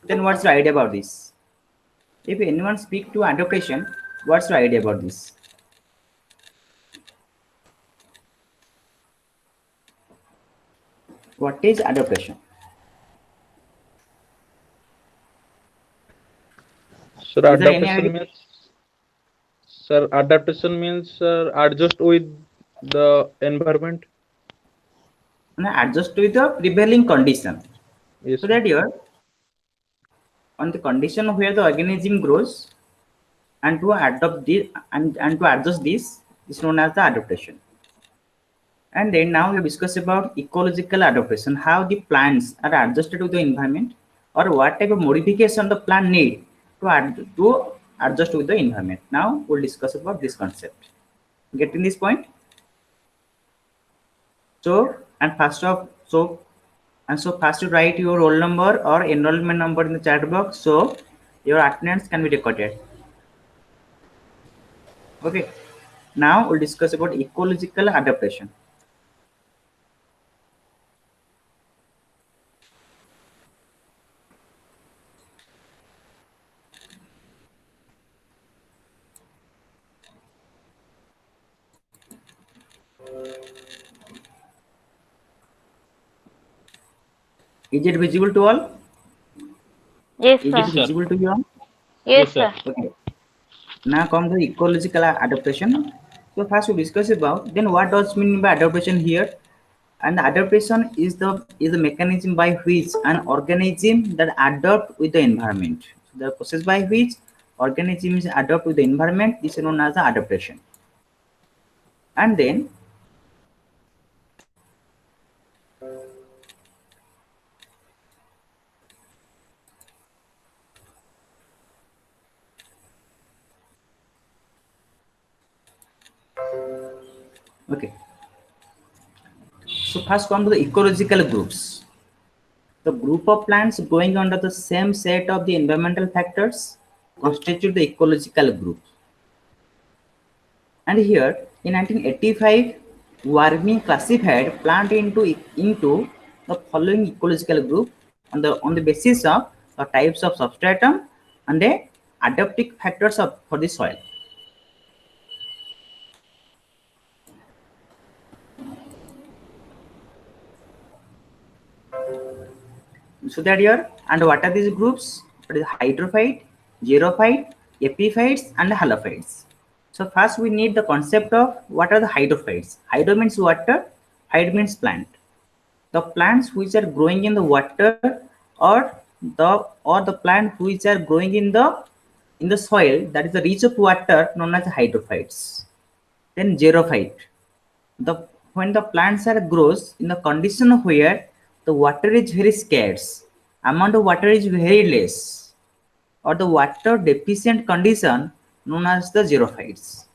Then what's your idea about this? If anyone speak to adaptation, what's your idea about this? What is adaptation? Sir, Is there any idea? adaptation means adjust with the environment. No, adjust with the prevailing condition. Yes, So sir. that you're on the condition where the organism grows and to adopt this and to adjust this is known as the adaptation. And then now we discuss about ecological adaptation, how the plants are adjusted to the environment or what type of modification the plant need to adjust with the environment. Now we'll discuss about this concept. Getting this point? So and first you write your roll number or enrollment number in the chat box so your attendance can be recorded. Okay. Now we'll discuss about ecological adaptation. Is it visible to all? Yes, Is it sir. Yes, sir. visible to you all? Yes, Yes, sir. sir. Okay. Now come to ecological adaptation. So first we discuss about then what does mean by adaptation here? And the adaptation is the mechanism by which an organism that adapt with the environment. So the process by which organisms adapt with the environment is known as the adaptation. And then okay. So first come to the ecological groups. The group of plants growing under the same set of the environmental factors constitute the ecological group. And here in 1985, Warming classified plant into the following ecological group on the basis of the types of substratum and the adaptive factors for the soil. So that here, and what are these groups? It is hydrophyte, xerophyte, epiphytes, and halophytes. So first we need the concept of what are the hydrophytes. Hydro means water, phyte means plant. The plants which are growing in the water or the plant which are growing in the soil that is the rich of water known as hydrophytes. Then xerophyte. The when the plants are grows in the condition where the water is very scarce, amount of water is very less, or the water deficient condition known as the xerophytes.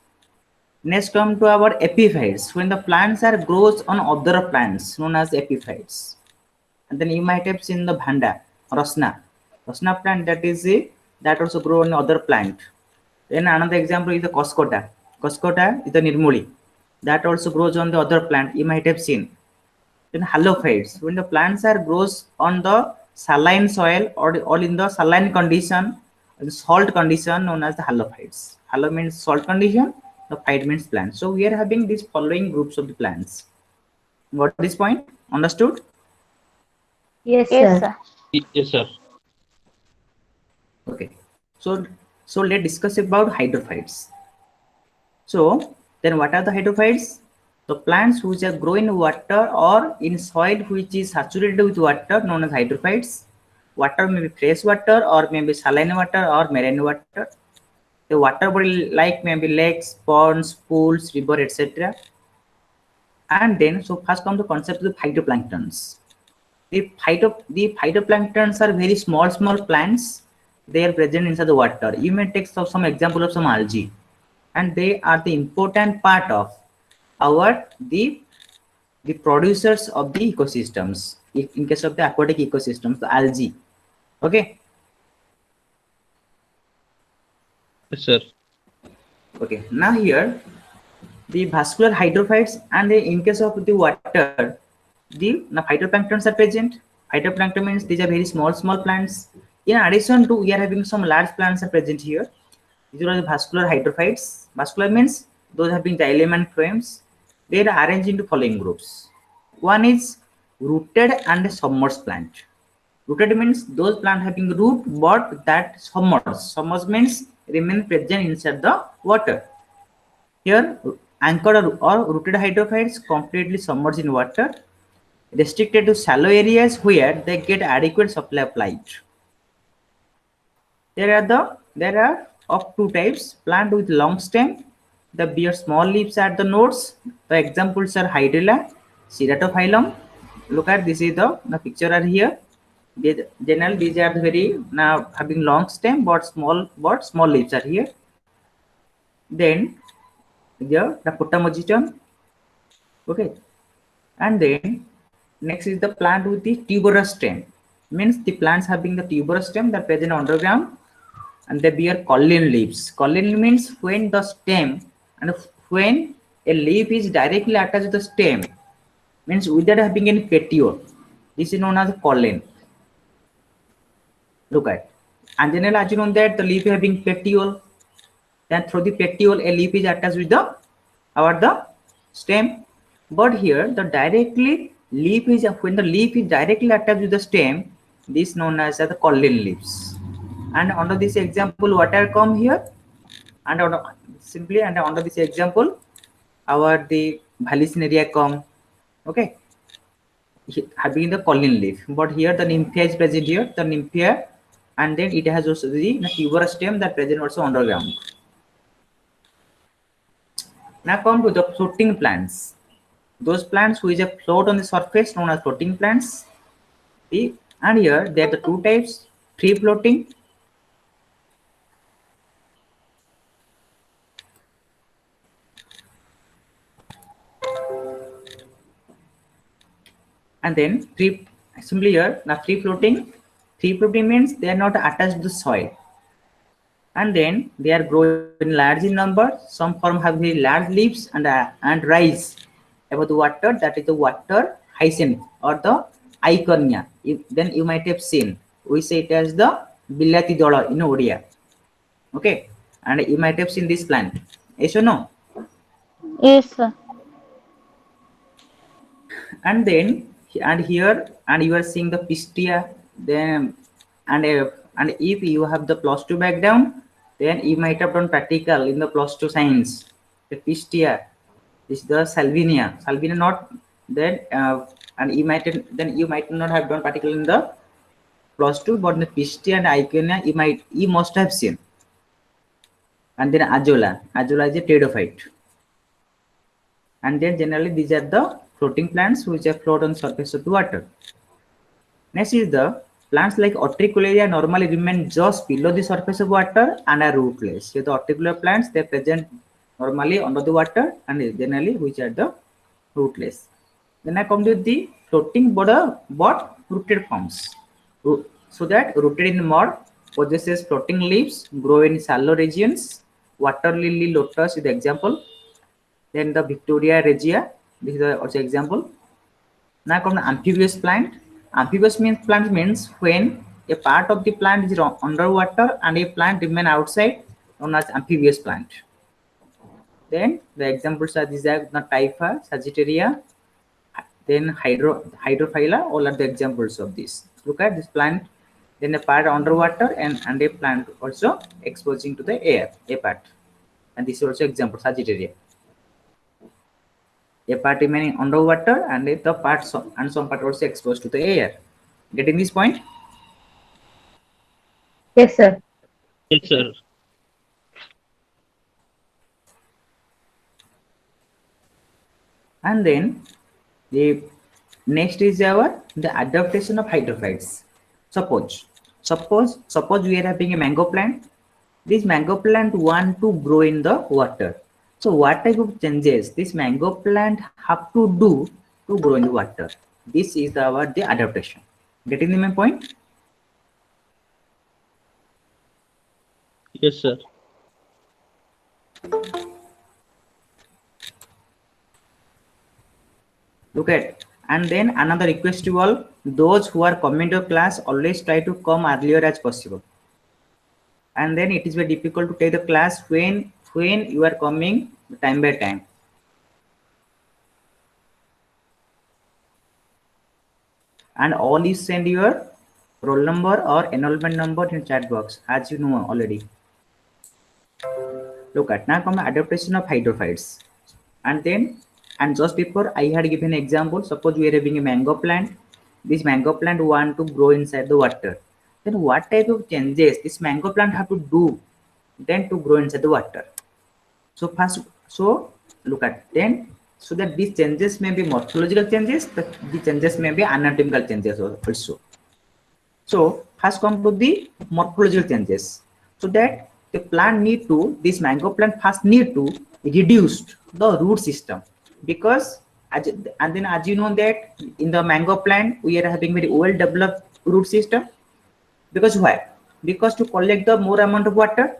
Next come to our epiphytes when the plants are grows on other plants known as epiphytes. And then you might have seen the bhanda, rasna plant that also grow on other plant. Then another example is the coscota is the nirmuli that also grows on the other plant you might have seen. Then halophytes when the plants are grows on the saline soil or in the saline condition, the salt condition known as the halophytes. Halo means salt condition, the phyte means plant. So we are having these following groups of the plants. Got this point? Understood? Yes, Yes, sir. sir. Yes, sir. Okay. So let's discuss about hydrophytes. So then what are the hydrophytes? The plants which are grow in water or in soil which is saturated with water known as hydrophytes. Water may be fresh water or maybe saline water or marine water. The water body like maybe lakes, ponds, pools, river, etc. And then so first come the concept of phytoplanktons. The phytoplanktons are very small plants. They are present inside the water. You may take some example of some algae, and they are the important part of our the producers of the ecosystems. If in case of the aquatic ecosystems, the algae. Okay. Yes, sir. Okay. Now here the vascular hydrophytes and in case of the water, the phytoplanktons are present. Phytoplankton means these are very small plants. In addition to, we are having some large plants are present here. These are the vascular hydrophytes. Vascular means those having xylem and phloems. They are arranged into following groups. One is rooted and submerged plant. Rooted means those plants having root but that submerged. Submerged means remain present inside the water. Here, anchored or rooted hydrophytes completely submerged in water, restricted to shallow areas where they get adequate supply of light. There are of two types: plant with long stem, the bear small leaves at the nodes. The examples are Hydrilla, Ceratophyllum. Look at this is the picture are here. Generally, these are very now having long stem but small leaves are here. Then here the Potamogeton. Okay, and then next is the plant with the tuberous stem. Means the plants having the tuberous stem that present underground and they bear colline leaves. Colline means when the stem and when a leaf is directly attached to the stem, means without having any petiole. This is known as colline. Look at. And generally, as you know that the leaf having petiole, then through the petiole a leaf is attached with the stem. But here the directly leaf is when the leaf is directly attached with the stem, this is known as the colline leaves. And under this example, what are come here? And under this example, our the Vallisneria come. Okay, having the colline leaf. But here the nymphia is present here. The nymphia, and then it has also the tuberous stem that present also underground. Now come to the floating plants. Those plants which are float on the surface known as floating plants. And here there are the two types: free floating and then free. Simply here now free floating. Free floating means they are not attached to the soil, and then they are growing large in number. Some form have very large leaves and rise above the water. That is the water hyacinth or the iconia. Then you might have seen. We say it as the bilati dola in Odia. Okay, and you might have seen this plant. Yes or no? Yes, sir. And then and here and you are seeing the pistia. Then and if you have the +2 background, then you might have done practical in the +2 science. The pistia is the salvinia not then and you might not have done practical in the +2, but the pistia and iconia you must have seen. And then azolla is a pteridophyte. And then generally these are the floating plants which are float on the surface of the water. Next is the plants like Utricularia normally remain just below the surface of water and are rootless. So the utricular plants they present normally under the water and generally which are the rootless. Then I come to the floating but rooted forms. So that rooted in mud, possesses floating leaves, grow in shallow regions. Water lily lotus is the example. Then the Victoria regia, this is also example. Now come to amphibious plant. Amphibious plant means when a part of the plant is underwater and a plant remain outside, known as amphibious plant. Then the examples are these are the Typha, Sagittaria, then Hydrophylla, all are the examples of this. Look at this plant, then a part underwater and a plant also exposing to the air, a part. And this is also example, Sagittaria. A part remaining underwater and the part and some part also exposed to the air. Getting this point? Yes, sir. Yes, sir. And then the next is the adaptation of hydrophytes. Suppose we are having a mango plant. This mango plant want to grow in the water. So what type of changes this mango plant have to do to grow in the water? This is the adaptation. Getting the main point? Yes, sir. Look at, And then another request to all those who are coming to class, always try to come earlier as possible. And then it is very difficult to take the class when you are coming time by time. And all is send your roll number or enrollment number in chat box, as you know already. Look at now come adaptation of hydrophytes. And just before I had given example, suppose we are having a mango plant. This mango plant want to grow inside the water. Then what type of changes this mango plant have to do then to grow inside the water? So first, so look at then, so that these changes may be morphological changes, the changes may be anatomical changes also. So first come to the morphological changes. So that the plant need to, this mango plant first need to reduce the root system, because and then as you know that in the mango plant we are having very well developed root system. Because why? Because to collect the more amount of water.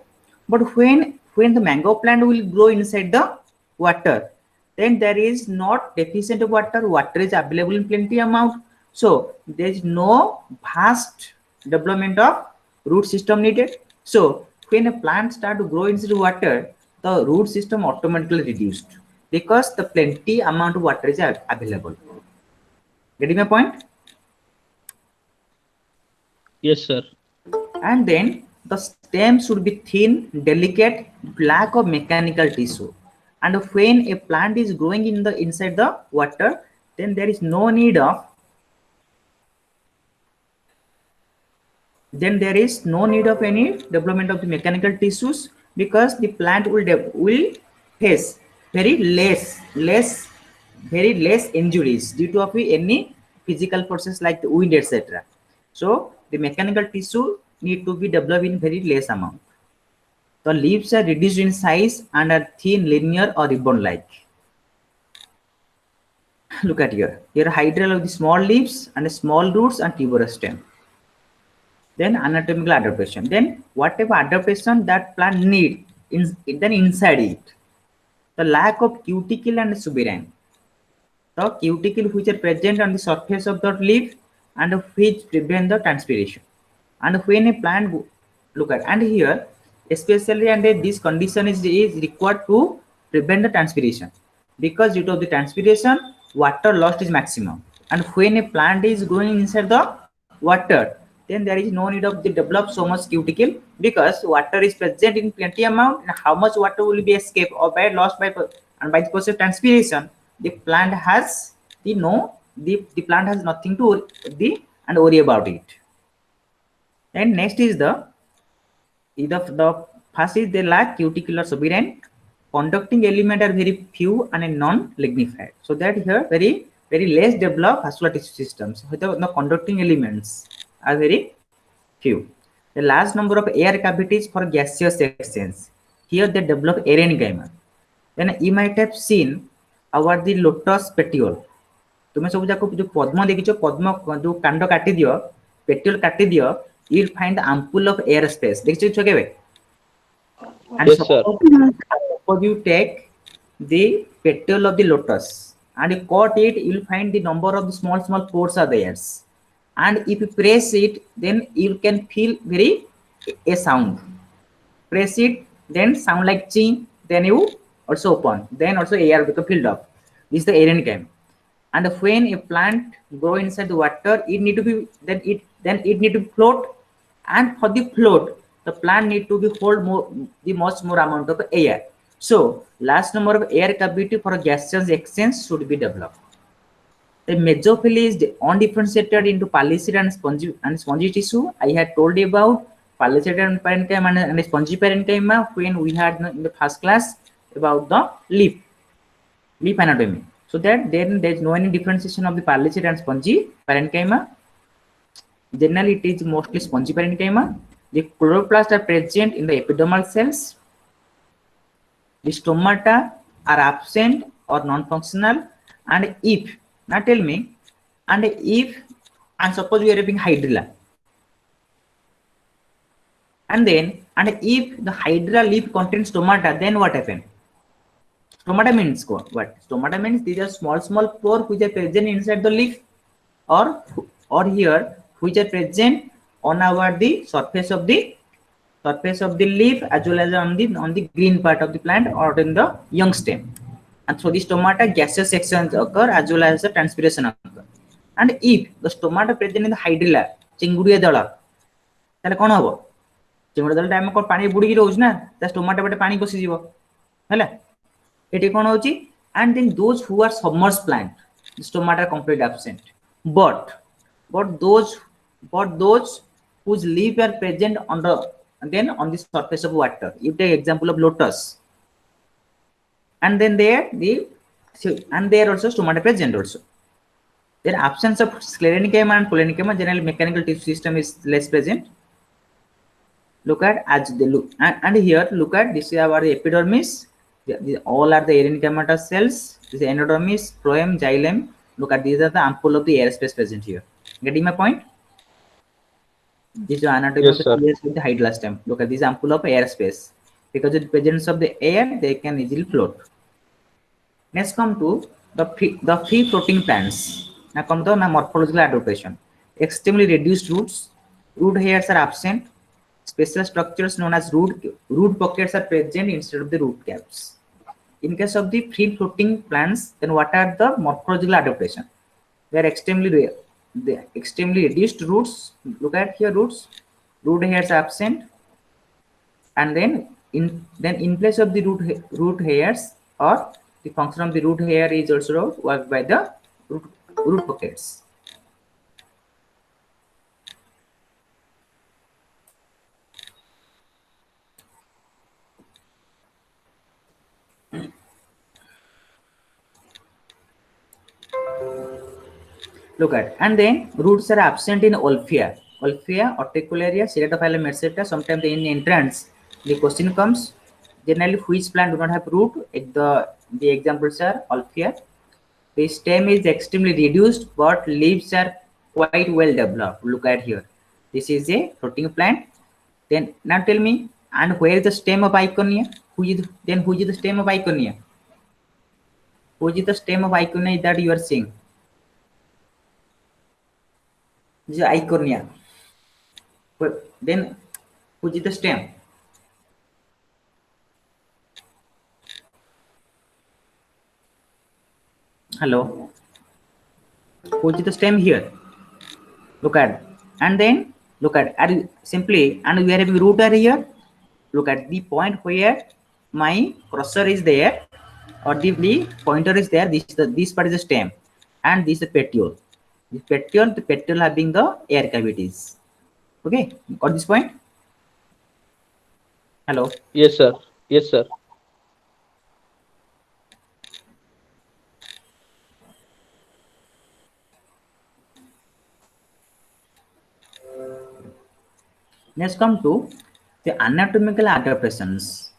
But when the mango plant will grow inside the water, then there is not deficient of water. Water is available in plenty amount. So there is no vast development of root system needed. So when a plant start to grow inside the water, the root system automatically reduced because the plenty amount of water is available. Getting my point? Yes, sir. And then the stem should be thin, delicate, lack of mechanical tissue. And when a plant is growing in the inside the water, then there is no need of any development of the mechanical tissues, because the plant will face very less injuries due to any physical forces like the wind, etc. So the mechanical tissue need to be developed in very less amount. The leaves are reduced in size and are thin, linear or ribbon-like. Look at here. Here hydral of the small leaves and small roots and tuberous stem. Then anatomical adaptation. Then whatever adaptation that plant need then inside it. The lack of cuticle and suberin. The cuticle which are present on the surface of the leaf and which prevent the transpiration. And when a plant look at, and here especially under this condition is required to prevent the transpiration, because due to the transpiration water loss is maximum. And when a plant is growing inside the water, then there is no need of the develop so much cuticle, because water is present in plenty amount, and how much water will be escaped or by lost by and by the process of transpiration, the plant has the plant has nothing to worry about it. And next is the first is they lack cuticular suberin. Conducting element are very few and non-lignified. So that here very less developed vascular tissue systems. The conducting elements are very few. The large number of air cavities for gaseous exchange. Here they develop aerenchyma. Then you might have seen our the lotus petiole. तुम सब जाको जो पद्म देखिछो, पद्म जो कांड काटी दियो, petiole काटी दियो, you will find the ampoule of air space. देखिछो केबे? And Yes, sir. suppose you take the petiole of the lotus and you cut it, you will find the number of the small pores are there. And if you press it, then you can feel a sound. Press it, then sound like ching, then you also open, then also air become filled up. This is the aerenchyma. And when a plant grow inside the water, it need to be it need to float, and for the float, the plant need to be hold much more amount of air. So large number of air cavity for gaseous exchange should be developed. The mesophyll is undifferentiated into palisade and spongy tissue. I had told you about palisade and parenchyma and spongy parenchyma when we had in the first class about the leaf anatomy. So that then there is no any differentiation of the palisade and spongy parenchyma. Generally, it is mostly spongy parenchyma. The chloroplasts are present in the epidermal cells. The stomata are absent or non-functional. And if, now tell me, and suppose we are having hydrilla, and if the hydra leaf contains stomata, then what happens? Stomata means what? Stomata means these are small pore which are present inside the leaf, or here which are present on our the surface of the leaf as well as on the green part of the plant or in the young stem. And through the stomata, gaseous sections occur as well as the transpiration occur. And if the stomata present in the hydrilla, चिंगुड़िया दल, ताले कौन हबो? चिंगुड़िया दल time में कौन पानी बुड़ी रोज ना, ता स्टोमाटा बटे पानी पसी जीवो, हैला? एटी कौन होची? And then those who are submerged plant, the stomata are completely absent. But those whose leaves are present on the surface of water. You take example of lotus, and then there also stomata present also. Then absence of sclerenchyma and polynenchyma, generally mechanical tissue system is less present. Look at as they look, and here look at this is our epidermis. All are the erenchyma cells. This is endodermis, phloem, xylem. Look at these are the ampoule of the airspace present here. Getting my point? This is anatomy of the tears with the hydrilla stem. Look at this ampoule of airspace. Because of the presence of the air, they can easily float. Next come to the free floating plants. Now come to the morphological adaptation. Extremely reduced roots. Root hairs are absent. Special structures known as root pockets are present instead of the root caps. In case of the free floating plants, then what are the morphological adaptation? They are extremely reduced roots. Look at here roots. Root hairs are absent, and then in place of the root hairs, or the function of the root hair is also worked by the root pockets. Look at, and then roots are absent in Olphia, Horticularia, Ceratophyllum, etc. Sometimes in entrance, the question comes, generally which plant do not have root? The examples are Olphia. The stem is extremely reduced, but leaves are quite well developed. Look at here. This is a floating plant. Then now tell me, and where is the stem of Iconia? Who is the stem of Iconia? Who is the stem of Iconia that you are seeing? This is Iconia. But then who is the stem? Hello. Who is the stem here? Look at, and then look at, simply, and we are having root are here. Look at the point where my cursor is there, or the pointer is there. This part is the stem, and this is the petiole. The petiole having the air cavities. Okay, got this point? Hello. Yes, sir. Yes, sir. Let's come to the anatomical adaptations.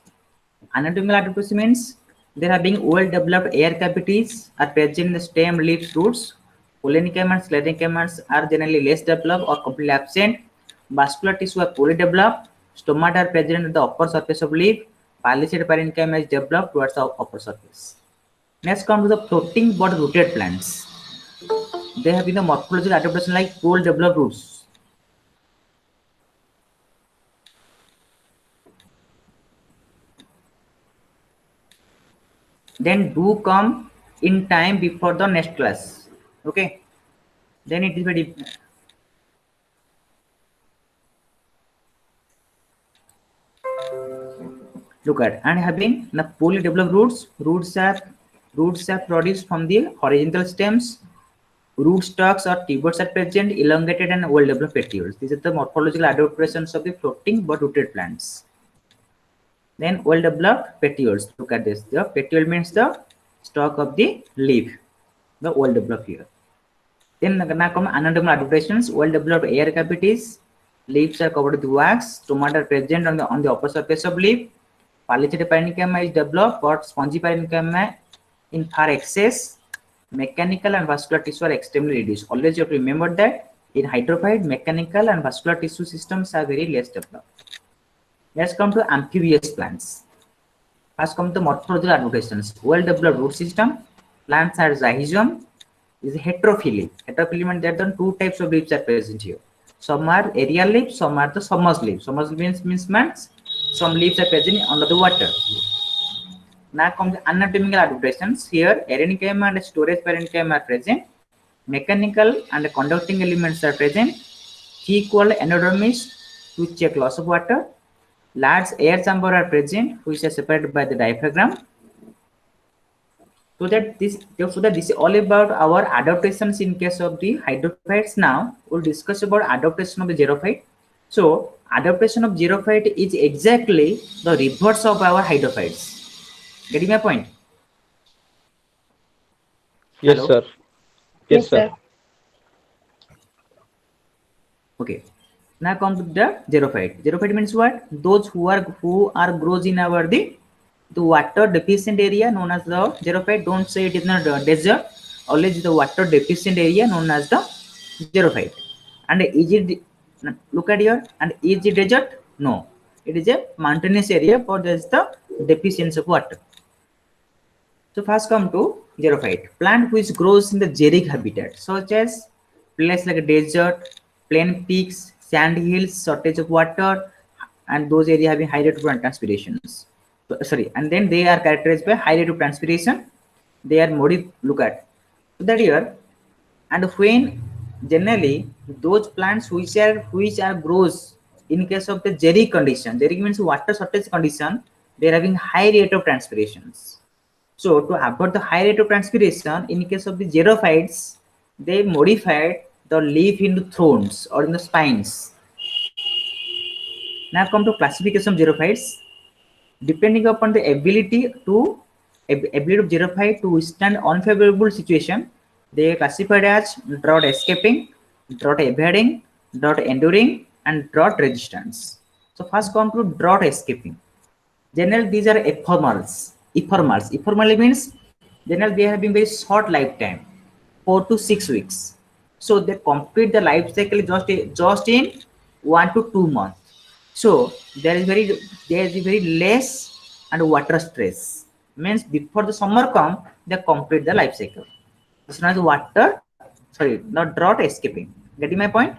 Anatomical adaptation means there are being well developed air cavities are present in the stem, leaves, roots. Polynenchyma and sclerenchyma are generally less developed or completely absent. Vascular tissue are poorly developed. Stomata are present at the upper surface of leaf. Palisade parenchyma is developed towards the upper surface. Next come to the floating but rooted plants. They have been the morphological adaptation like well developed roots. Then do come in time before the next class. Okay, then it is very look at, and having the poorly developed roots are produced from the horizontal stems. Root stalks or tuberts are present, elongated and well developed petioles. These are the morphological adaptations of the floating but rooted plants. Then well developed petioles. Look at this. The petiole means the stalk of the leaf. The well developed here. Then now come anatomical adaptations. Well developed air cavities. Leaves are covered with wax. Stomata are present on the upper surface of leaf. Palisade parenchyma is developed, but spongy parenchyma in far excess. Mechanical and vascular tissue are extremely reduced. Always you have to remember that in hydrophyte, mechanical and vascular tissue systems are very less developed. Let's come to amphibious plants. First come the morphological adaptations. Well-developed root system. Plants are rhizome. Is heterophyly. Heterophyly means there are two types of leaves are present here. Some are aerial leaves, some are the submerged leaves. Submerged means some leaves are present under the water. Now comes the anatomical adaptations. Here, aerenchyma and storage parenchyma are present. Mechanical and conducting elements are present. Thick wall endodermis to check loss of water. Large air chamber are present, which are separated by the diaphragm. So that this is all about our adaptations in case of the hydrophytes. Now we'll discuss about adaptation of the xerophyte. So adaptation of xerophyte is exactly the reverse of our hydrophytes. Getting my point? Yes, Hello. sir. Yes, sir. Okay. Now come to the xerophyte. Xerophyte means what? Those who are grows in our the water deficient area known as the xerophyte. Don't say it is not a desert. Always the water deficient area known as the xerophyte. And is it, look at here, and is it desert? No. It is a mountainous area, but there is the deficiency of water. So first come to xerophyte. Plant which grows in the xeric habitat, such as place like a desert, plain peaks, sand hills, shortage of water, and those areas having high rate of transpirations. So, sorry, and then they are characterized by high rate of transpiration. They are look at. So that here, and when generally those plants which are grows in case of the xeric condition, xeric means water shortage condition, they are having high rate of transpirations. So to avoid the high rate of transpiration, in case of the xerophytes, they modified the leaf into thorns or in the spines. Now come to classification of xerophytes. Depending upon the ability of xerophyte to withstand unfavorable situation, they are classified as drought escaping, drought evading, drought enduring, and drought resistance. So first come to drought escaping. Generally, these are ephemerals. Ephemeral means generally they have been very short lifetime, 4 to 6 weeks. So they complete the life cycle just in 1 to 2 months. So there is very less and water stress. Means before the summer come, they complete the life cycle. It's not not drought escaping. Getting my point?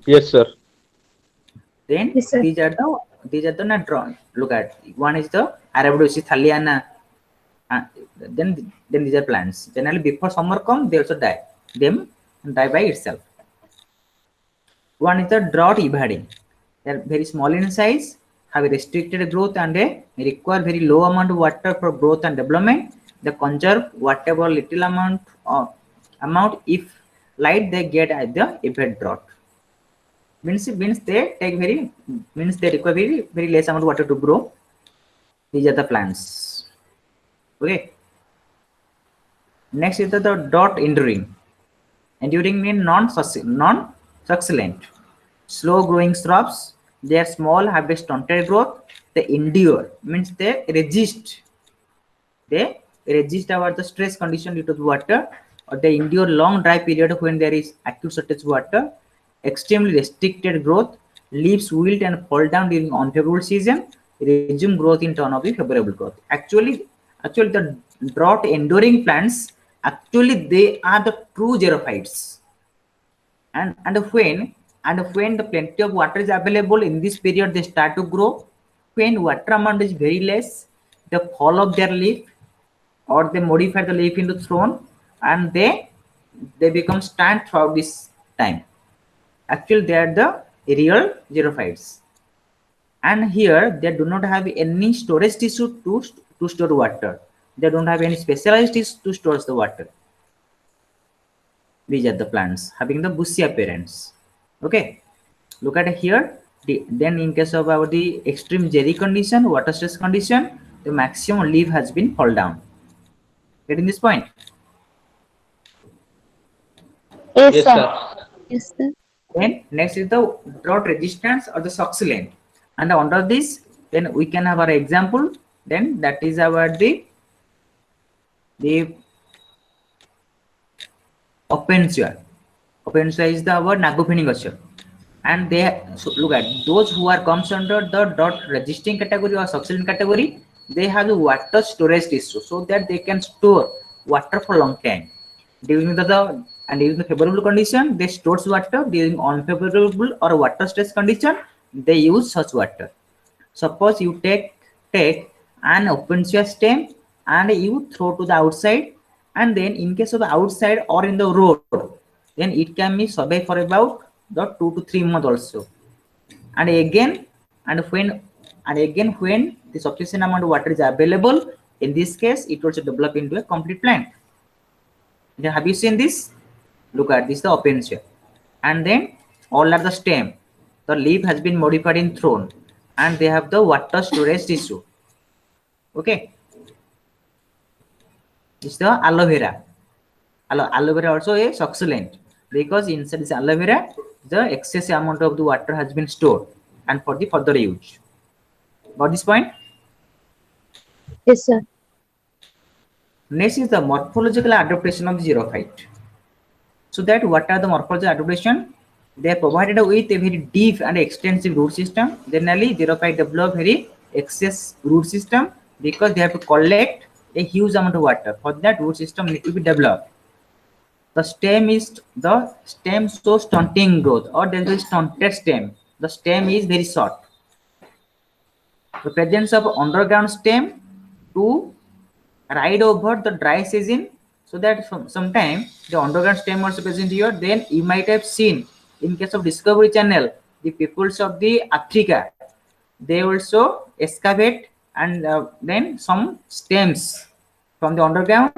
Yes, sir. Then Yes, sir. these are the not drawn. Look at one is the Arabidopsis thaliana. Then these are plants. Generally before summer come, they also die. Them die by itself. One is the drought evading. They are very small in size, have a restricted growth, and require very low amount of water for growth and development. They conserve whatever little amount if light they get at the evade drought. Means they require very less amount of water to grow. These are the plants. Okay. Next is the drought enduring. Enduring means non-succulent. Slow growing shrubs. They are small, have a stunted growth. They endure means they resist. They resist the stress condition due to the water, or they endure long dry period when there is acute shortage of water. Extremely restricted growth. Leaves wilt and fall down during unfavorable season. Resume growth in turn of the favorable growth. Actually the drought enduring plants, actually they are the true xerophytes. And when the plenty of water is available in this period, they start to grow. When water amount is very less, they fall off their leaf, or they modify the leaf into thorn, and they become stand throughout this time. Actually, they are the real xerophytes. And here they do not have any storage tissue to store water. They don't have any specialized tissue to store the water. These are the plants having the bushy appearance. Okay, look at here. Then in case of the extreme xeric condition, water stress condition, the maximum leaf has been fall down. Getting this point? Yes, Yes, sir. sir. Yes, sir. Then next is the drought resistance or the succulent. And under this, then we can have our example. Then that is our the Opensia. Opensia is the our Nagopeni gachar. and they so look at those who are comes under the dot resisting category or succulent category. They have the water storage tissue so that they can store water for long time. During the and during the favorable condition, they stores water. During unfavorable or water stress condition, they use such water. Suppose you take an open stem and you throw to the outside, and then in case of the outside or in the road, then it can be survive for about the 2 to 3 months also. And again when the sufficient amount of water is available, in this case it also develop into a complete plant. Then have you seen this? Look at this, the open stem, and then all are the stem. The leaf has been modified in thrown, and they have the water storage tissue. Okay, this is the aloe vera. Aloe vera also a succulent, because inside this aloe vera the excess amount of the water has been stored and for the further use. Got this point? Yes, sir. Next is the morphological adaptation of the xerophyte. So that what are the morphological adaptation? They are provided with a very deep and extensive root system. Generally, xerophyte develop very excess root system because they have to collect a huge amount of water. For that, root system need to be developed. The stem shows stunting growth, or there is stunted stem. The stem is very short. The presence of underground stem to ride over the dry season, so that sometime the underground stem also present here. Then you might have seen in case of Discovery Channel, the peoples of the Africa, they also excavate and then some stems from the underground,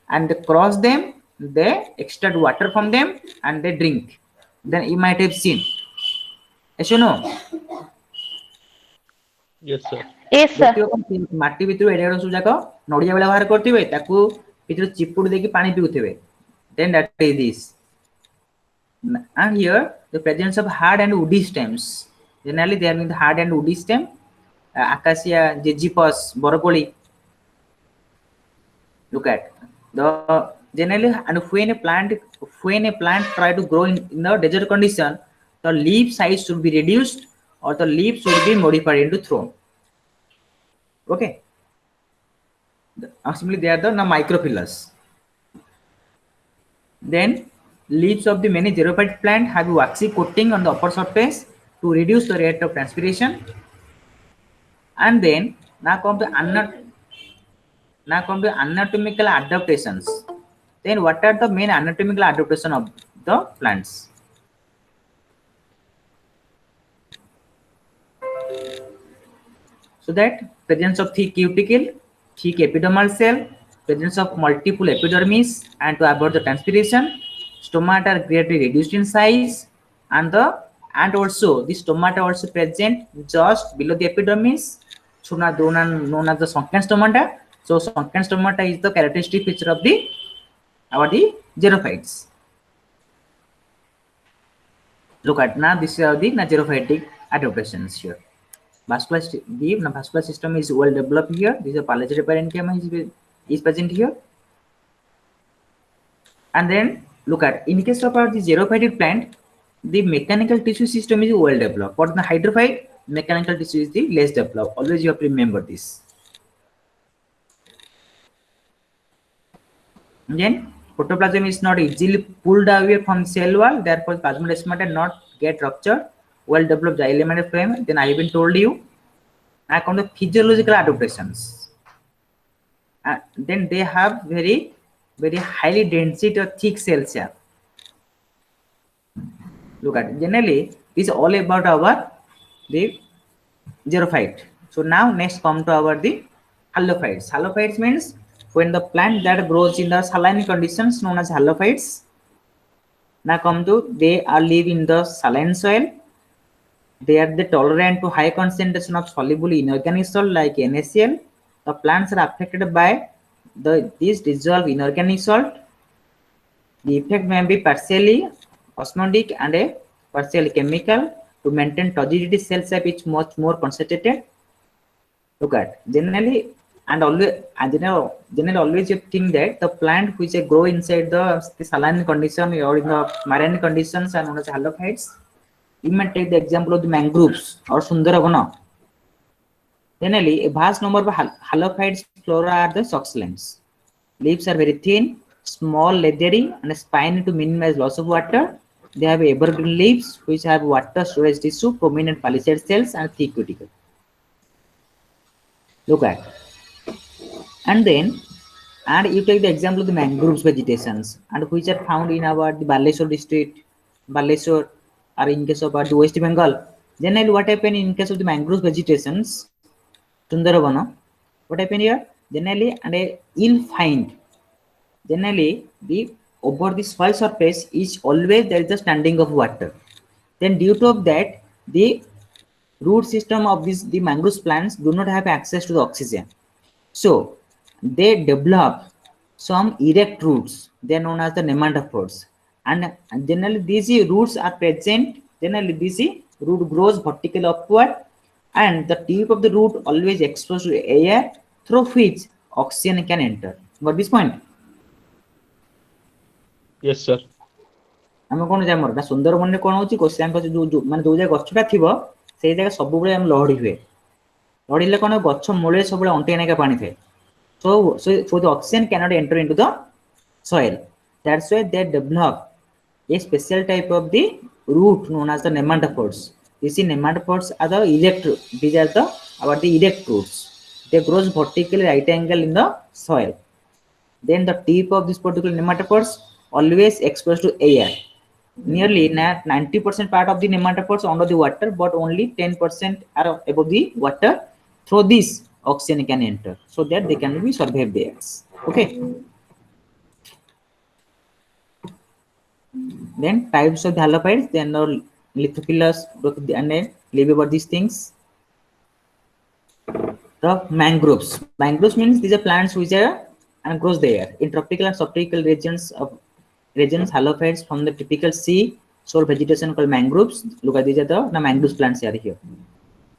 and they cross them, they extract water from them and they drink. Then you might have seen. Yes or no? Yes, sir. Yes, sir. ମାଟି ଭିତରୁ ଏଡେ ଏଡେ ସବୁ ଯାକ ନଡିଆ ବେଳେ ବାହାର କରିଥିବେ, ତାକୁ ଭିତରୁ ଚିପୁଡି ଦେଇକି ପାଣି ପିଉଥିବେ. Then that is this. And here the presence of hard and woody stems. Generally they are with hard and woody stem. Acacia, Jejipus, Borokoli. Look at the generally, and when a plant try to grow in the desert condition, the leaf size should be reduced or the leaf should be modified into thrown. Okay, simply they are the microphyllus. Then leaves of the many xerophyte plant have a waxy coating on the upper surface to reduce the rate of transpiration. And then now come the anatomical adaptations. Then what are the main anatomical adaptation of the plants? So that presence of thick cuticle, thick epidermal cell, presence of multiple epidermis, and to avoid the transpiration, stomata are greatly reduced in size, and also the stomata also present just below the epidermis, so now known as the sunken stomata. So sunken stomata is the characteristic feature of the xerophytes. Look at now, this is the xerophytic adaptations here. Vascular system is well developed here. This is a palliative parenchyma is present here. And then look at, in case of the xerophytic plant, the mechanical tissue system is well developed. For the hydrophyte, mechanical tissue is the less developed. Always you have to remember this. Then protoplasm is not easily pulled away from cell wall, therefore plasmodesmata not get ruptured. Well developed xylem frame. Then I even told you. Now come the physiological adaptations. Then they have very highly density or thick cell shaft. Look at, generally this is all about the xerophyte. So now next come to the halophytes. Halophytes means when the plant that grows in the saline conditions known as halophytes. Now come to, they are live in the saline soil. They are tolerant to high concentration of soluble inorganic salt like NaCl. The plants are affected by this dissolved inorganic salt. The effect may be partially osmotic and a partially chemical. To maintain turgidity, cell shape is much more concentrated. Look at, generally always you think that the plant which grow inside the saline condition or in the marine conditions are known as halophytes. You may take the example of the mangroves or Sundarabana. Generally, a vast number of halophytes flora are the succulents. Leaves are very thin, small, leathery, and spiny to minimize loss of water. They have evergreen leaves which have water storage tissue, prominent palisade cells, and thick cuticle. Look at. And then, and you take the example of the mangroves vegetations, and which are found in our the Baleshwar district, Baleshwar, or in case of the West Bengal. Generally, what happen in case of the mangroves vegetations, Sundarabana, what happen here? Generally, and you'll find generally the over the soil surface is always there is the standing of water. Then due to that, the root system of the mangrove plants do not have access to the oxygen. So they develop some erect roots. They are known as the nematophores. And generally these roots are present. Generally this root grows vertically upward, and the tip of the root always exposed to air through which oxygen can enter. Got this point? Yes, sir. ଆମେ କଣ ଜାଣିବାର ନା ସୁନ୍ଦରବନରେ କଣ ହଉଛି question ମାନେ ଯୋଉ ଜାଗା ଗଛଟା ଥିବ ସେଇ ଜାଗା ସବୁବେଳେ ଆମେ ଲହଡି ହୁଏ। ଲହଡିଲେ କଣ ଗଛ ମୂଳରେ ସବୁବେଳେ ଅଣ୍ଟିଆ ନାକା ପାଣି ଥାଏ। So the oxygen cannot enter into the soil. That's why they develop a special type of the root known as the nematophores. You see, nematophores are the erect. These are the erect roots. They grows vertically right angle in the soil. Then the tip of this particular nematophores always exposed to air. Nearly 90% part of the nematophores under the water, but only 10% are above the water. Through this, oxygen can enter, so that they can be survive there. Okay. Then types of the halophytes, then are lithophilous, and then live over these things. The mangroves. Mangroves means these are plants which are and grows there in tropical and subtropical regions. Halophytes from the typical sea soil vegetation called mangroves. Look at these are the mangroves plants are here.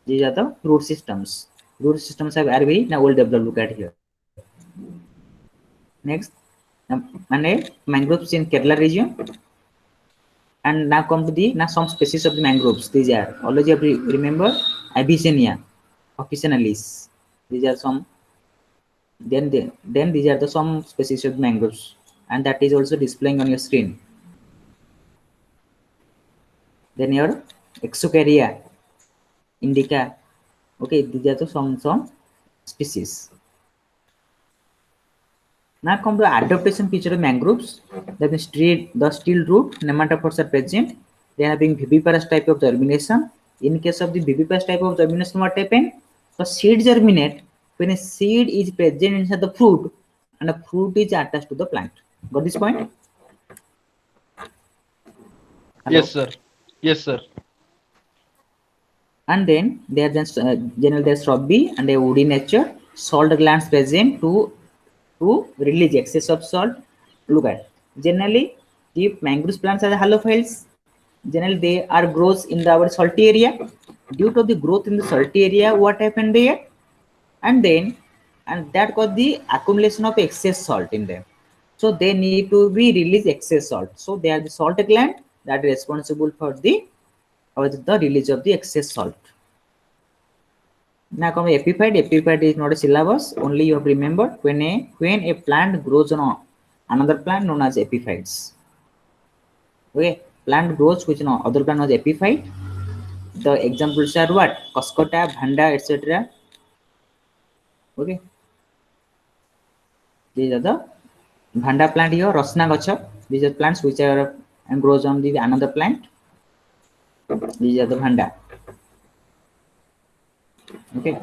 These are the root systems. Root systems are very now well developed. Look at here. Next, mangroves in Kerala region. And now come to the some species of the mangroves. These are always you have to remember Abyssinia, officinalis. These are some. Then these are the some species of mangroves, and that is also displaying on your screen. Then your Exocaria indica. Okay, these are the some species. Now come to adaptation feature of mangroves. That means the steel root nematophores are present. They are having viviparous type of germination. In case of the viviparous type of germination, what happen? The seed germinate when a seed is present inside the fruit and the fruit is attached to the plant. Got this point? Hello? Yes, sir. Yes, sir. And then they are just generally they're shrubby and a woody nature. Salt glands present to release excess of salt. Look at generally the mangrove plants are the halophytes. Generally they are grows in our salty area. Due to the growth in the salty area, what happened there? And that caused the accumulation of excess salt in them. So they need to be release excess salt. So they are the salt gland that is responsible for the release of the excess salt. Now come epiphyte. Epiphyte is not a syllabus. Only you have to remember when a plant grows on another plant known as epiphytes. Okay, plant grows which other plant was epiphyte. The examples are what? Cuscota, Bhanda, etc. Okay, these are the Bhanda plant here. Rasna gacha. These are plants which are and grows on the another plant. These are the Bhanda. Okay,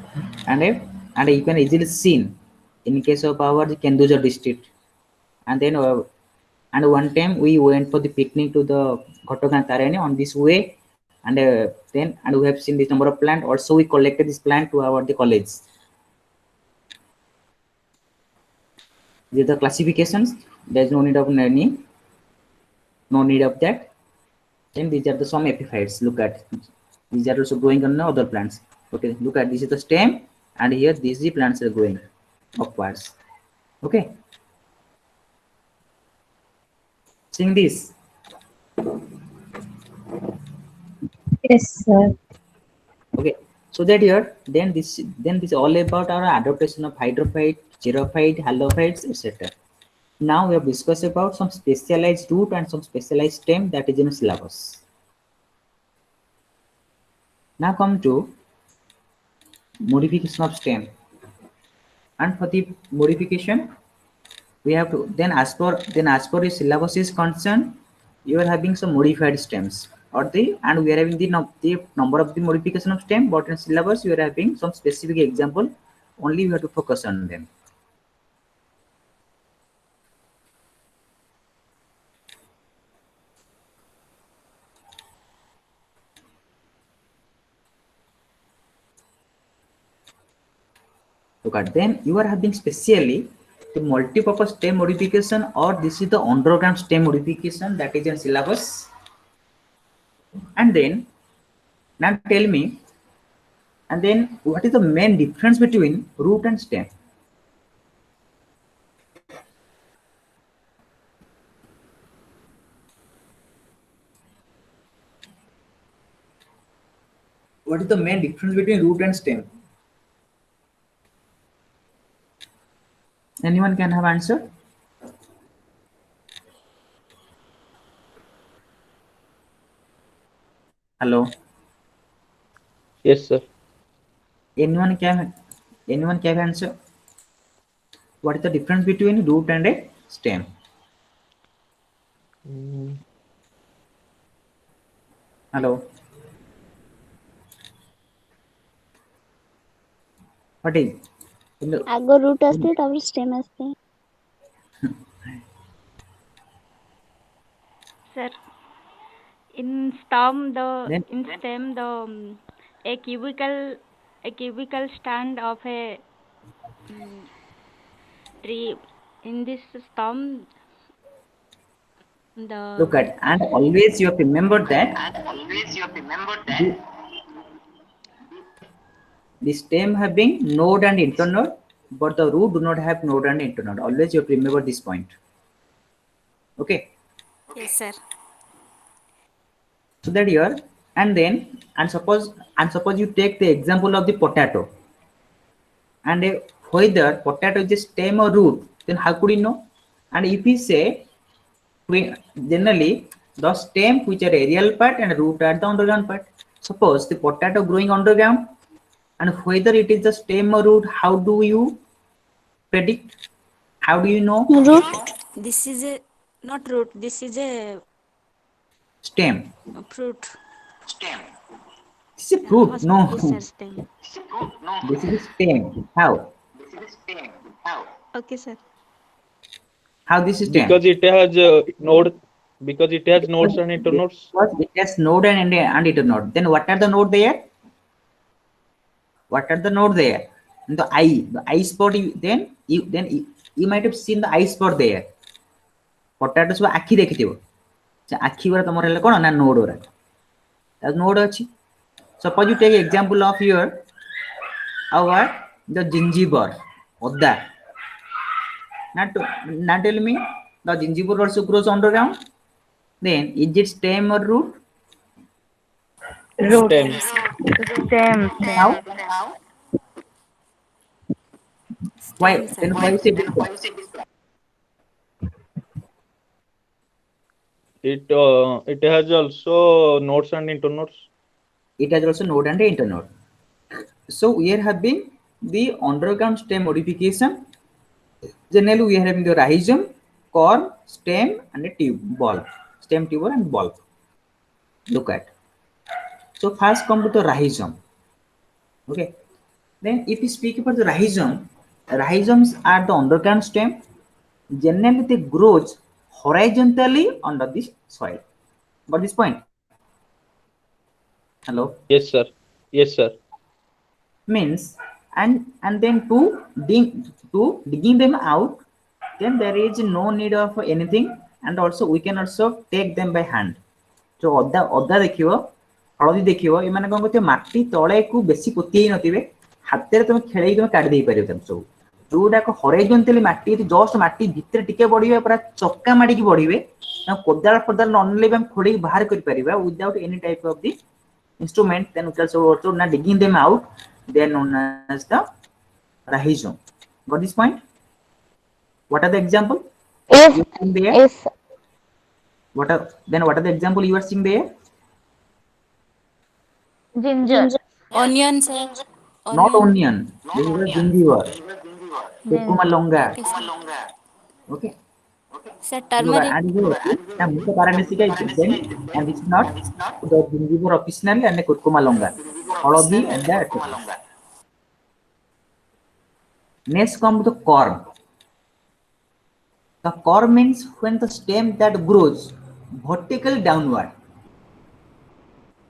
and you can easily seen in case of our Kendujhar district. And then and one time we went for the picnic to the Ghotogan Tarani on this way, and and we have seen this number of plant. Also we collected this plant to our the college. These are the classifications. There is no need of that. Then these are the some epiphytes. Look at these are also growing on the other plants. Okay, look at this is the stem, and here these plants are growing upwards. Okay, seeing this. Yes, sir. Okay, so that here then this all about our adaptation of hydrophyte, xerophyte, halophytes, etc. Now we have discussed about some specialized root and some specialized stem that is in syllabus. Now come to modification of stem, and for the modification we have to then as per the syllabus is concerned, you are having some modified stems or and we are having the number of the modification of stem, but in syllabus you are having some specific example, only we have to focus on them. Look at then you are having specially the multi-purpose stem modification, or this is the underground stem modification that is in syllabus. And then now tell me, and then what is the main difference between root and stem? What is the main difference between root and stem? Anyone can have answer? Hello. Yes, sir. Anyone can answer? What is the difference between root and a stem? Hello. What is? आगो root असते तापर stem असते Sir, in stem Then- a cubical stand of a tree. In this stem, Look at, and always you have to remember that the stem having node and internode, but the root do not have node and internode. Always you have to remember this point. Okay. yes, sir. So that here, and suppose you take the example of the potato, and whether potato is a stem or root, then how could you know? And if we say generally the stem which are aerial part and root are the underground part. Suppose the potato growing underground, and whether it is the stem or root, how do you predict? How do you know? Root This is a not root. This is a Stem. fruit. This is a fruit. No. Yes, sir. Stem. This is a stem. How? Okay, sir. How this is stem? Because it has node. Because it has nodes and internodes. Because it has node and internode. Then what are the node there? What are the node there? In the eye spot. You might have seen the eye spot there. Potato सब आखि देखिथिबो. से आखि वाला तमर हेले कोन ना node वाला. That node अछि. Suppose you take example of your the gingiber, oda. Not tell me the gingiber also grows underground. Then is it stem or root? Root. Stem. Stem. How? Why? Then why is it different? It has also nodes and internodes. It has also node and internode. So we are having the underground stem modification. Generally, we are having the rhizome, core, stem, and a tube, bulb. Stem, tuber, and bulb. Look at. So first come to the rhizome. Okay. Then if we speak about the rhizome, rhizomes are the underground stem. Generally, they grows horizontally under the soil. Got this point? Hello. Yes, sir. Yes, sir. Means and then to digging them out, then there is no need of anything, and also we can also take them by hand. So ଅଦା ଦେଖିବ, ହଳଦୀ ଦେଖିବ, ଏମାନେ କଣ କରୁଥିବେ ମାଟି ତଳେକୁ ବେଶୀ ପୋତି ହେଇ ନଥିବେ, ହାତରେ ତମେ ଖେଳେଇ ତମେ କାଢି ଦେଇ ପାରିବ ତାକୁ ସବୁ. ଯୋଉଟାକ ହରାଇଜନ୍ଟାଲି ମାଟି ଜଷ୍ଟ ମାଟି ଭିତରେ ଟିକେ ବଢିବେ, ପୁରା ଚକା ମାଡିକି ବଢିବେ, କୋଦାଳ ଫୋଦାଳ ନ ନେଲେ ବି ଆମେ ଖୋଳିକି ବାହାର କରିପାରିବା without any type of the instrument, then we also now digging them out. They are known as the rhizome. Got this point? What are the example Yes. you are seeing there? Yes. What are the example you are seeing there? Ginger. Onion, sir. Not Onion. onion. This is a gingiva. Curcuma longa. Okay, sir. Okay. Sir, Look at turmeric. and here the Musa paradisica is then and this is not the gingiva officinally and the curcuma longa. Halodi and the next come the corm. The corm means when the stem that grows vertical downward.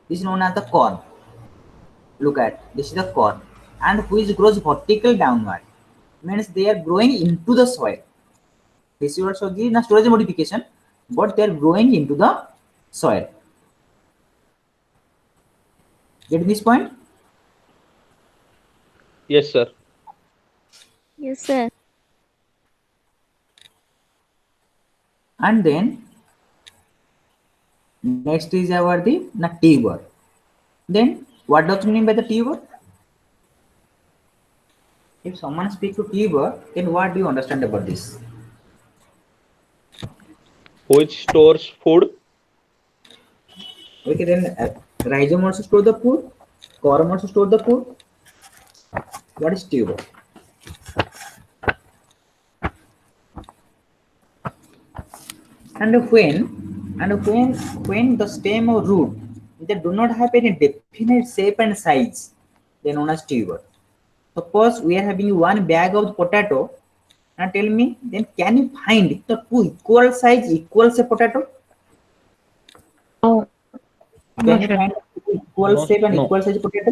This is known as the corm. Look at this is the corm and which grows vertical downward means they are growing into the soil. This is also the storage modification, but they are growing into the soil. Get this point? Yes, sir. Yes, sir. And then next is our the tuber. Then what does it mean by the tuber? If someone speaks to tuber, then what do you understand about this? Which stores food? Okay, then rhizome also store the food, corm also store the food. What is tuber? And when the stem or root they do not have any definite shape and size, they are known as tuber. Suppose we are having one bag of potato. Now tell me, then can you find the two equal size, equal shape potato? Oh. Can you find two equal No, shape and no, equal size potato?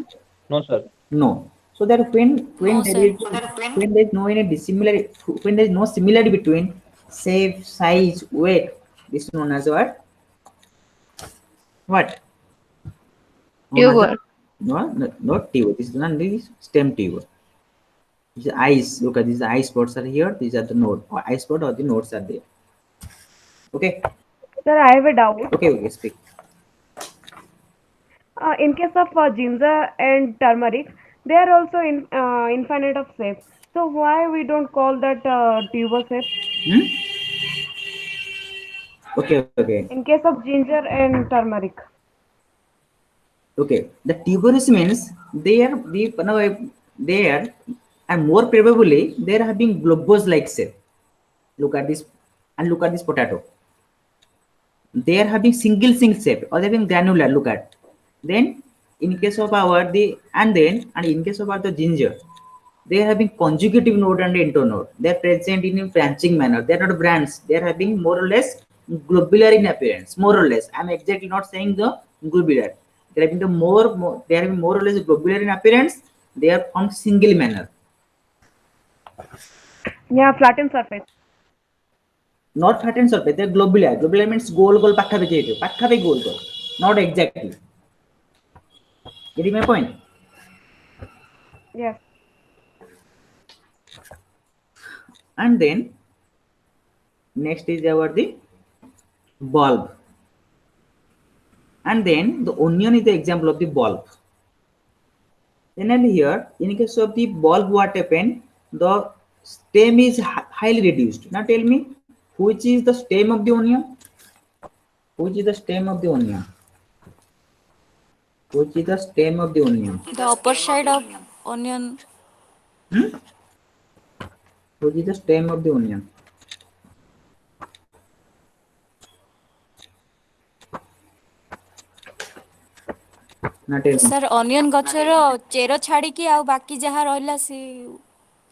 no, sir. No. So that No, sir. when there is no any dissimilarity, when there is no similarity between shape, size, weight, this is known as what? What? Known as Tuber. not tuber. This is not this stem tuber. These are eyes. Look at these eye spots are here. These are the node. Or eye spot or the nodes are there. Okay. Sir, I have a doubt. Okay. Speak. In case of ginger and turmeric, they are also infinite of shape. So why we don't call that tuber shape? Hmm? Okay. In case of ginger and turmeric. Okay. The tuberous means they are they are and more probably they are having globose like shape. Look at this and look at this potato. They are having single shape or they are having granular. Look at. Then in case of our the and in case of our the ginger, they are having conjugative node and internode. They are present in a branching manner. They are not brands. They are having more or less globular in appearance. More or less. I am exactly not saying the globular. They are having they are having more or less globular in appearance. They are formed single manner. Yeah, flattened surface. Not flattened surface. They are globular. Globular means goal pakhabe goal. Not exactly. Getting my point? Yes. And then next is our the bulb. And then the onion is the example of the bulb. Then here, in case of the bulb, what happened? The stem is highly reduced. Now tell me, which is the stem of the onion? Which is the stem of the onion? Which is the stem of the onion? The upper side of onion. Hmm? Which is the stem of the onion? Now tell me. Sir, onion ଗଛର ଚେର ଛାଡ଼ିକି ଆଉ ବାକି ଯାହା ରହିଲା ସେ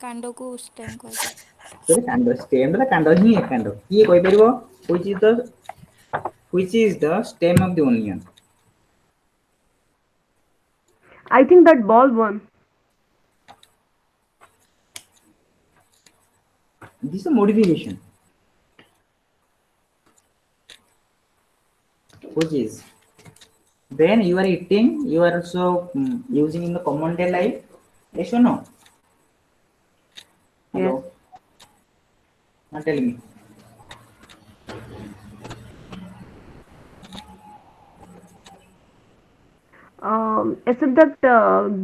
କାଣ୍ଡକୁ stem କୁହାଯାଏ। କାଣ୍ଡ stem ର କାଣ୍ଡ ହିଁ କାଣ୍ଡ କିଏ କହିପାରିବ which is the stem of the onion? I think that bulb one. This is a modification. Which is then you are eating, you are also using in the common day life. Yes or no? Hello. Yes. Now tell me. except that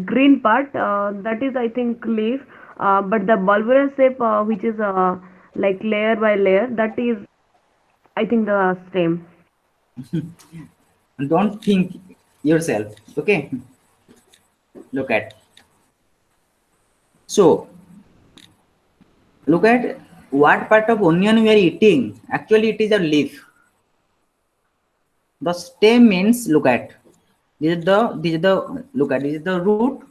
green part, that is I think leaf, but the bulbous shape, which is like layer by layer, that is I think the stem. Don't think yourself. Okay, look at. So look at what part of onion we are eating. Actually, it is a leaf. The stem means, look at, this is the root.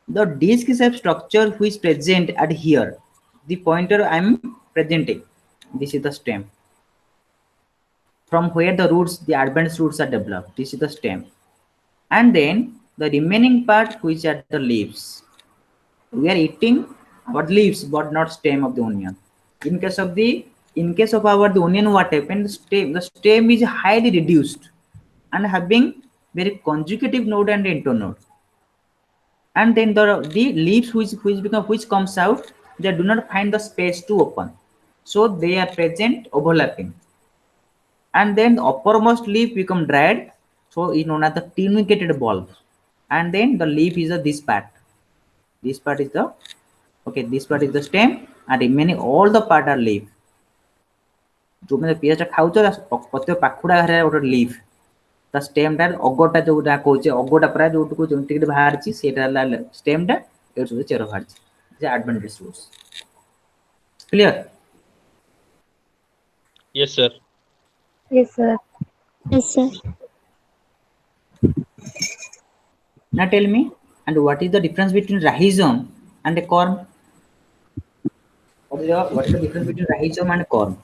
The disc shape structure which present at here. The pointer I am presenting. This is the stem. From where the roots, the advanced roots are developed. This is the stem. And then the remaining part which are the leaves. We are eating our leaves but not stem of the onion. In case of our the onion, what happened? The stem is highly reduced and having very conjugative node and internode. And then the leaves which comes out, they do not find the space to open. So they are present overlapping. And then the uppermost leaf become dried, so is known as the tenuicated bulb. And then the leaf is this part. This part is the this part is the stem, and remaining all the part are leaf. जो मैंने पियाज खाऊଛ प्रत्येक पाखुड़ा घरे गोटे leaf ता stem टा अगटा जोटा कहूचे अगटा प्राय जोटको टिके बाहरची सेटा स्टेम टा ए सब चेर बाहरची जे advantage roots clear. Yes, sir. Yes, sir. Yes, sir. Now tell me, and what is the difference between rhizome and a corm? What is the difference between rhizome and corm?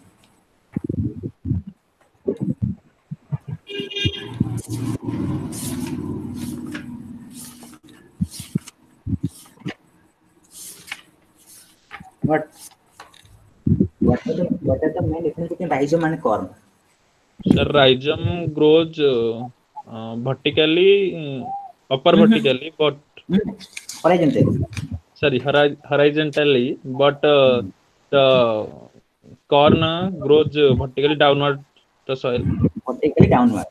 What are the main difference between rhizome and corm? Sir, rhizome grows vertically, upper vertically, but Horizontally. sorry, horizontally, but the corn grows vertically downward the soil. Vertically downward.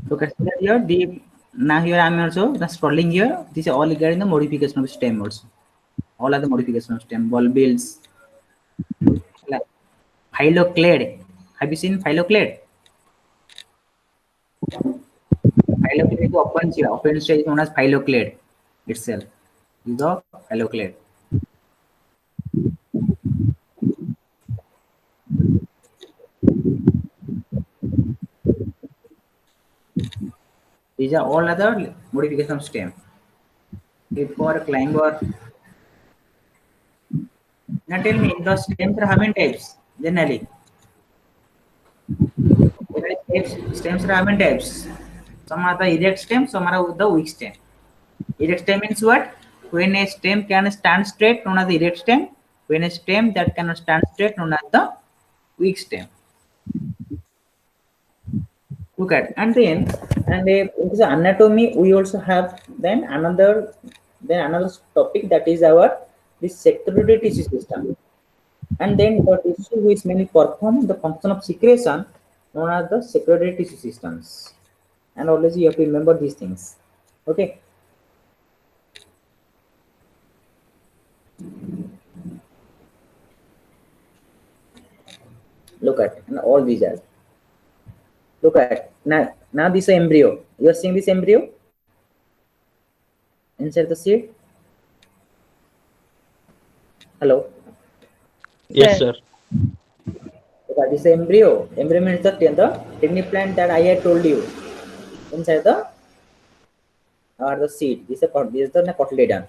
Look at here. Now here I am also scrolling here. This is all regarding the modification of stem also. All are the modification of stem. Bulbils. Like phyloclade. Have you seen phyloclade? Phyloclade is open here. Open stage is known as phyloclade itself. Is the phyloclade. These are all other modification of stem. If for a climber. Now tell me, the stems are how many types generally? Stems are how many types? Some are the erect stem, some are the weak stem. Erect stem means what? When a stem can stand straight, known as the erect stem. When a stem that cannot stand straight, known as the weak stem. Look at, and then in the anatomy we also have then another topic, that is our this secretory tissue system. And then the tissue which mainly perform the function of secretion known as the secretory tissue systems. And always you have to remember these things. Okay. Look at, and all these are. Look at, now this embryo. You are seeing this embryo inside the seed. Hello. Yes, sir. Look at this embryo. Embryo means the tiny plant that I had told you inside the seed. This is the cotyledon.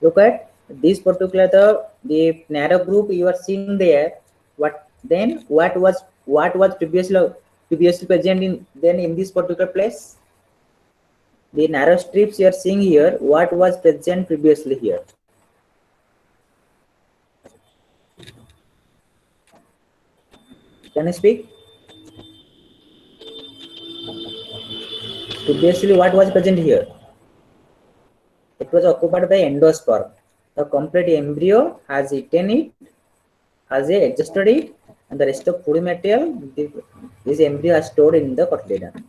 Look at this particular the narrow group you are seeing there. What was previously present in this particular place? The narrow strips you are seeing here, what was present previously here? Can you speak? Previously, what was present here? It was occupied by endosperm. The complete embryo has eaten it, has adjusted it, and the rest of food material this embryo has stored in the cotyledon.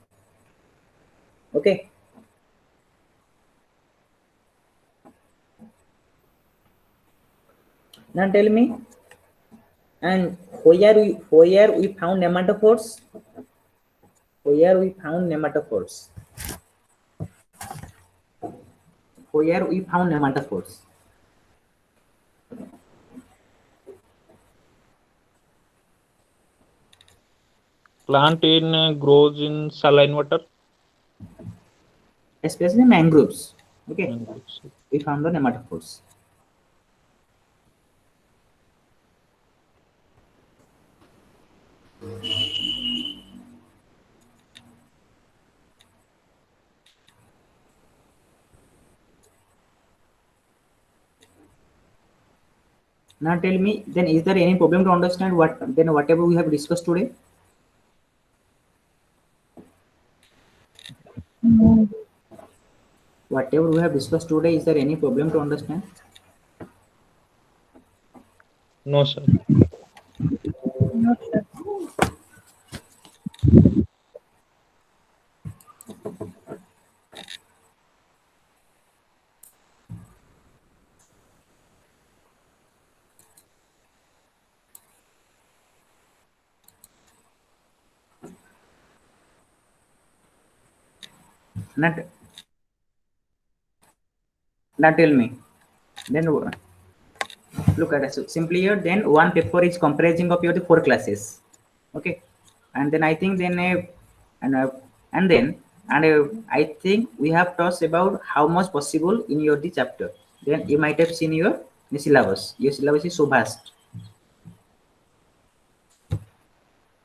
Okay. Now tell me, and where we found nematophores? Where we found nematophores? Where we found nematophores? Plant in grows in saline water. Especially mangroves. Okay. Mangroves. We found the nematophores. Now tell me, then is there any problem to understand whatever we have discussed today? No. Whatever we have discussed today, is there any problem to understand? No, sir. Not sure. Not, now tell me. Then look at it. So simply here, then one paper is comprising of your the 4 classes. Okay, and then I think then and then I think we have talked about how much possible in your the chapter. Then you might have seen your the syllabus. Your syllabus is so vast.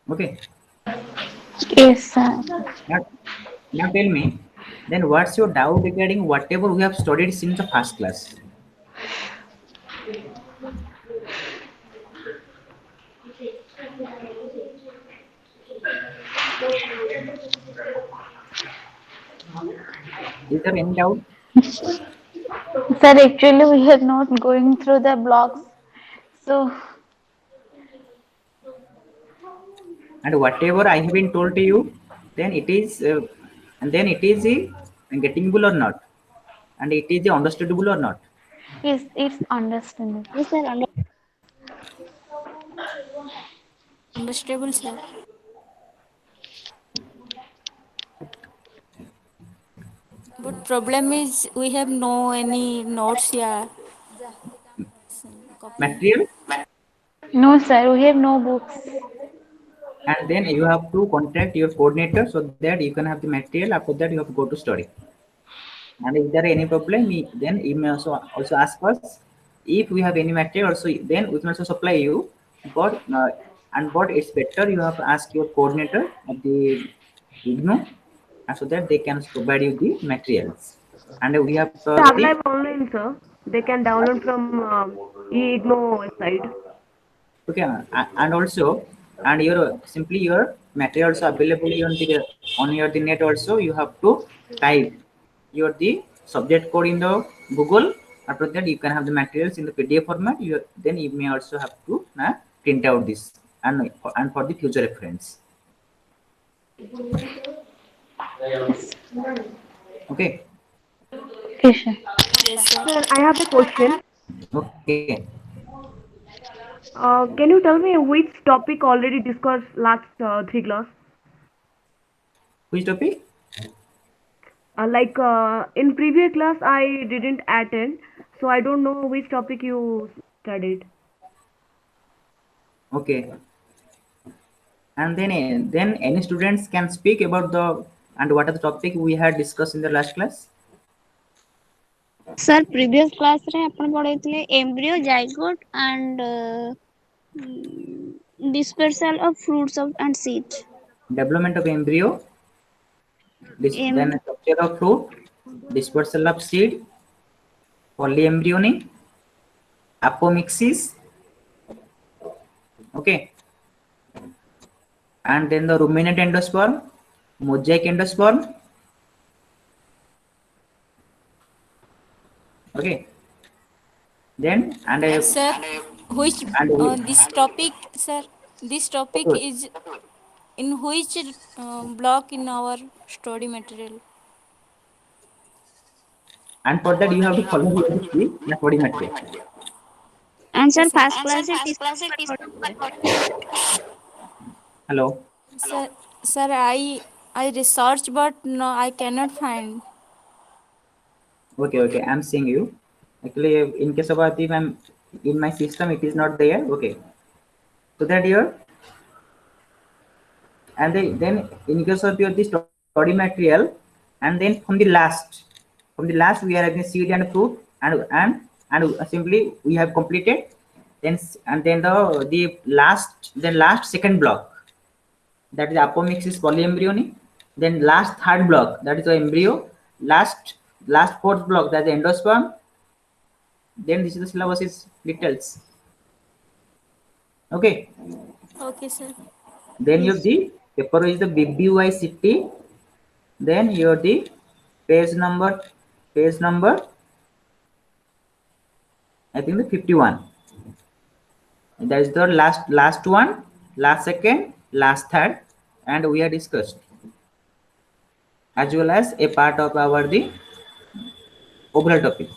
Okay. Yes, sir. Now, now tell me, then what's your doubt regarding whatever we have studied since the first class? Is there any doubt? Sir, actually, we are not going through the blocks. So, And whatever I have been told to you, then it is, and then it is gettingable or not, and it is understandable or not. yes, it's understandable. Yes, sir. Understandable, sir. But problem is we have no any notes here. Copy. Material, No, sir, we have no books. and then you have to contact your coordinator so that you can have the material. After that, you have to go to study. And if there are any problem, then you may also ask us. If we have any material, also then we can also supply you. But it's better you have to ask your coordinator at the IGNO, and so that they can provide you the materials. And we have They the available online, sir. They can download from e-igno website. okay, and also and your simply your materials are available on your the net. Also, you have to type your the subject code in the Google. After that, you can have the materials in the PDF format. Then you may also have to print out this and for the future reference. Okay. Yes, sir. Yes, sir. Sir, I have a question. Okay. Can you tell me which topic already discussed last 3 class? Which topic? In previous class, I didn't attend, so I don't know which topic you studied. Okay. And then any students can speak about the and what are the topic we had discussed in the last class. Sir, previous class रे आपण पढेइଥିଲେ embryo, zygote and dispersal of fruits and seed. Development of embryo, then Em structure of fruit, dispersal of seed, polyembryony, apomixis, okay, and then the ruminant endosperm, mosaic endosperm, Okay. Then Sir, which and this topic, sir, this topic okay. is in which block in our study material? And for that you have to follow the body material. And Okay, sir, sir. first class it is Hello. Sir, sir, I research, but no, I cannot find. Okay, okay. I'm seeing you. Actually, in case of if I'm in my system, it is not there. Okay. So that here, and then in case of your this study material, and then from the last we are again seed and fruit, and simply we have completed. Then and then the last second block, that is apomixis polyembryony. Then last third block, that is the embryo. Last fourth block, that is the endosperm. Then this is the syllabus is details. Okay. Okay, sir. Then you have yes. the paper is the BBYCT. Then you have the page number, page number, I think the 51. That is the last one, last second, last third, and we are discussed, as well as a part of our the overall topic.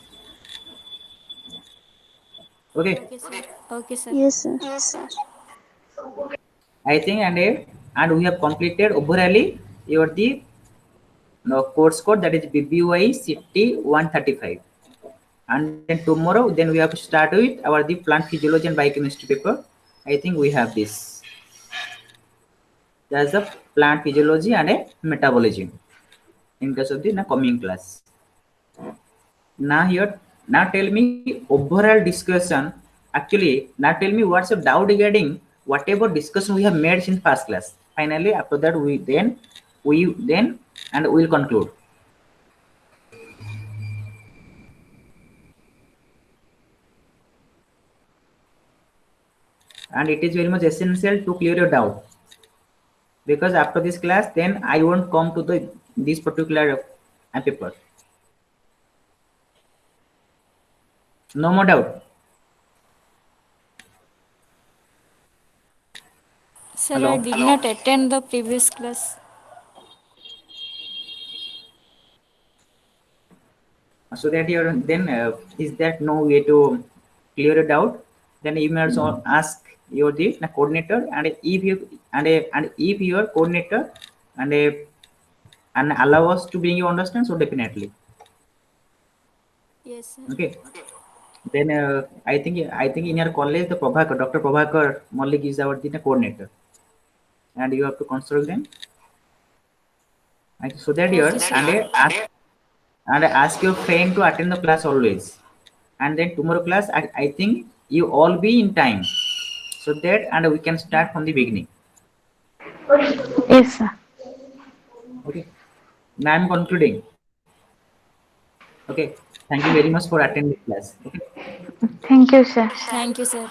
Okay. Okay, sir. Okay, sir. Yes, sir. I think and we have completed overally your the course code, that is BBYCT 135. And then tomorrow then we have to start with our the plant physiology and biochemistry paper. I think we have this. There's a plant physiology and a metabolism in case of the coming class. Now tell me overall discussion. Actually, now tell me what's your doubt regarding whatever discussion we have made since first class. Finally, after that we then and we'll conclude. And it is very much essential to clear your doubt, because after this class then I won't come to the this particular paper. No more doubt. Sir, I Hello. did not attend the previous class. So that you're then is that no way to clear a doubt? Then you may also ask your the coordinator, and if you and if your coordinator and and allow us to bring you understand, so definitely. Yes, sir. Okay. Then I think in your college the Prabhakar, Dr. Prabhakar Malik is our the coordinator, and you have to consult them. So that you're Okay, sir. and ask your friend to attend the class always. And then tomorrow class, I think you all be in time, so that and we can start from the beginning. Yes, sir. Okay. Now I'm concluding. Okay. Thank you very much for attending class. Okay. Thank you, sir. Thank you, sir.